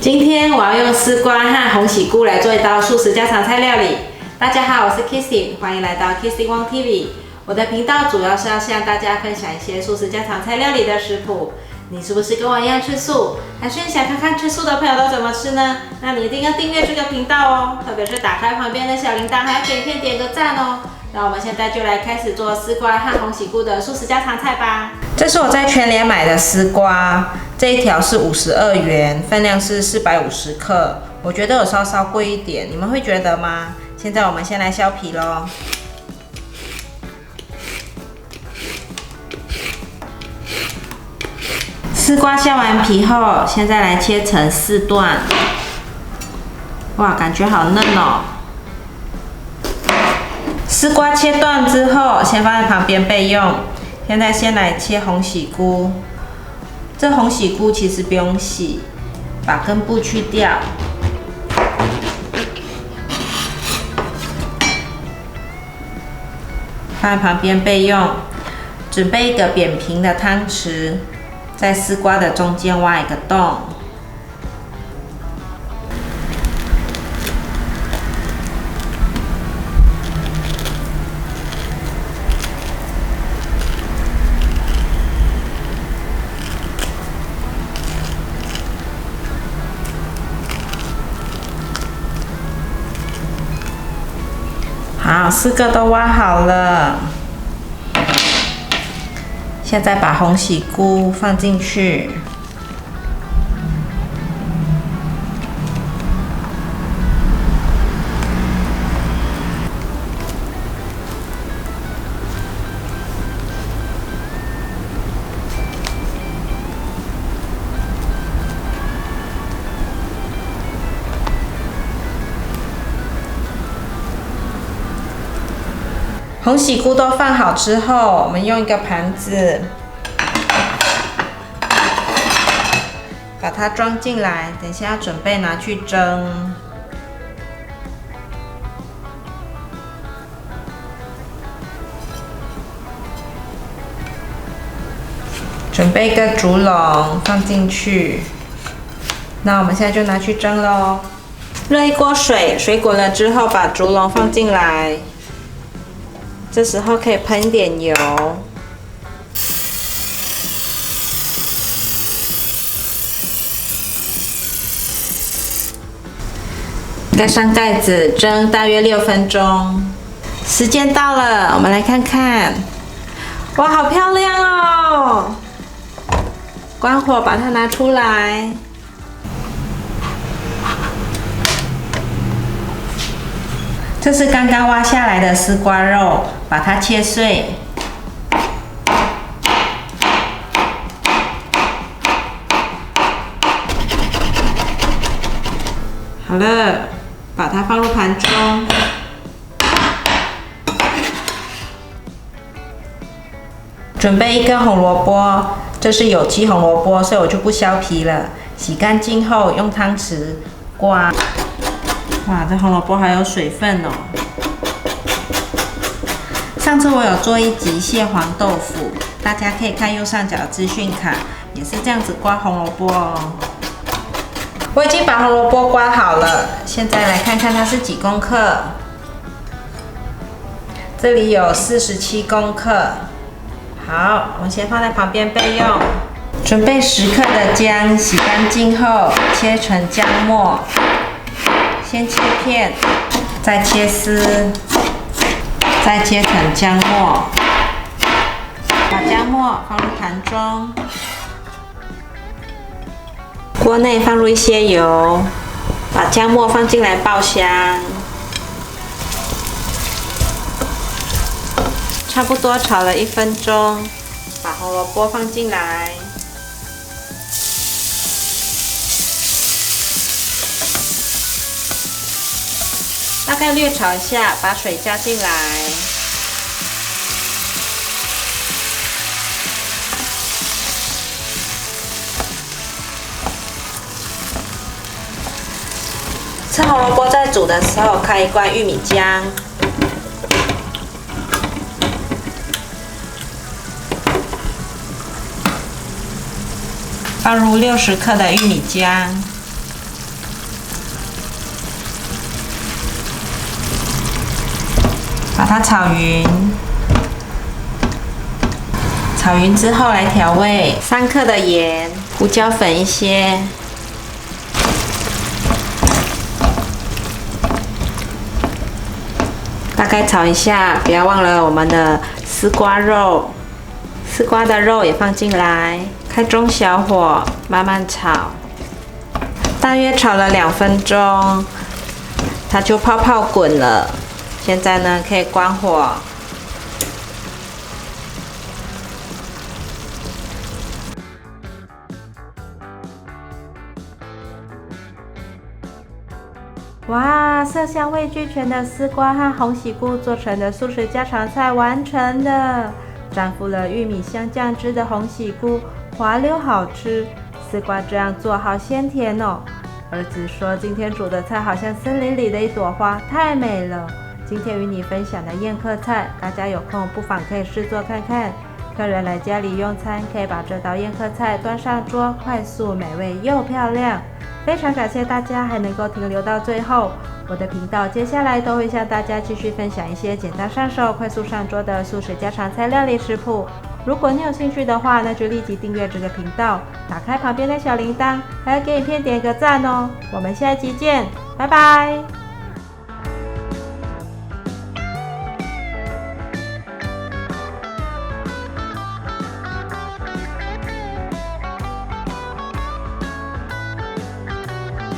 今天我要用丝瓜和红喜菇来做一道素食家常菜料理。大家好，我是 Kissy， 欢迎来到 Kissy Wong TV。我的频道主要是要向大家分享一些素食家常菜料理的食谱。你是不是跟我一样吃素？还是你想看看吃素的朋友都怎么吃呢？那你一定要订阅这个频道哦，特别是打开旁边的小铃铛，还要给影片点个赞哦。那我们现在就来开始做丝瓜和红喜菇的素食家常菜吧。这是我在全联买的丝瓜，这一条是52元，分量是450克。我觉得有稍稍贵一点，你们会觉得吗？现在我们先来削皮咯。丝瓜削完皮后，现在来切成4段。哇，感觉好嫩哦！丝瓜切断之后，先放在旁边备用。现在先来切红喜菇。这红喜菇其实不用洗，把根部去掉。放在旁边备用。准备一个扁平的汤匙，在丝瓜的中间挖一个洞。好，4个都挖好了。现在把红喜菇放进去，红喜菇都放好之后，我们用一个盘子把它装进来，等一下要准备拿去蒸。准备一个竹笼放进去，那我们现在就拿去蒸咯。热一锅水，水滚了之后，把竹笼放进来。这时候可以喷一点油，盖上盖子蒸大约6分钟。时间到了，我们来看看。哇，好漂亮哦！关火，把它拿出来。这是刚刚挖下来的丝瓜肉，把它切碎。好了，把它放入盘中。准备一根红萝卜，这是有机红萝卜，所以我就不削皮了。洗干净后，用汤匙刮。哇，这红萝卜还有水分哦。上次我有做一集蟹黄豆腐，大家可以看右上角的资讯卡，也是这样子刮红萝卜哦。我已经把红萝卜刮好了，现在来看看它是几公克。这里有47公克。好，我们先放在旁边备用。准备10克的姜，洗干净后切成姜末。先切片，再切丝，再切成姜末。把姜末放入盘中，锅内放入一些油，把姜末放进来爆香。差不多炒了1分钟，把红萝卜放进来。大概略炒一下，把水加进来。吃红萝卜在煮的时候，开一罐玉米浆。放入60克的玉米浆，把它炒匀。炒匀之后来调味，3克的盐，胡椒粉一些，大概炒一下，不要忘了我们的丝瓜肉，丝瓜的肉也放进来，开中小火慢慢炒，大约炒了2分钟，它就泡泡滚了。现在呢，可以关火。哇，色香味俱全的丝瓜和红喜菇做成的素食家常菜完成了，沾附了玉米香酱汁的红喜菇滑溜好吃，丝瓜这样做好鲜甜哦。儿子说今天煮的菜好像森林里的一朵花，太美了。今天与你分享的宴客菜，大家有空不妨可以试做看看。客人来家里用餐，可以把这道宴客菜端上桌，快速美味又漂亮。非常感谢大家还能够停留到最后，我的频道接下来都会向大家继续分享一些简单上手、快速上桌的素食家常菜料理食谱。如果你有兴趣的话，那就立即订阅这个频道，打开旁边的小铃铛，还要给影片点个赞哦。我们下一集见，拜拜。